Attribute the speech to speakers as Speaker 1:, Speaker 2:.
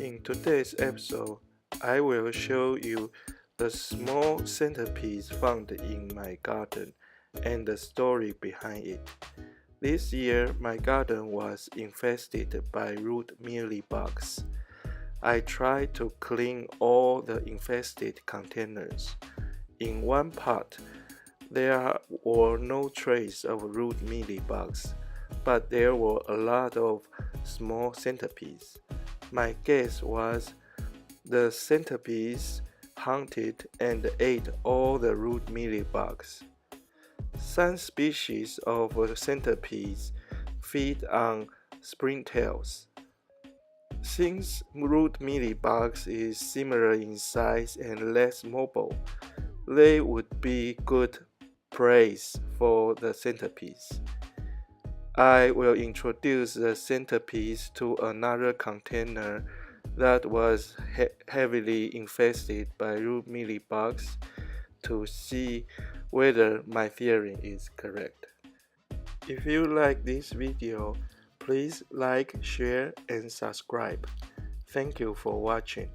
Speaker 1: In today's episode, I will show you the small centipedes found in my garden and the story behind it. This year, my garden was infested by root mealybugs. I tried to clean all the infested containers. In one pot, there were no trace of root mealybugs, but there were a lot of small centipedes. My guess was the centipedes hunted and ate all the root mealybugs. Some species of centipedes feed on springtails. Since root mealybugs is similar in size and less mobile, they would be good prey for the centipedes. I will introduce the centipedes to another container that was heavily infested by root mealybugs to see whether my theory is correct. If you like this video, please like, share, and subscribe. Thank you for watching.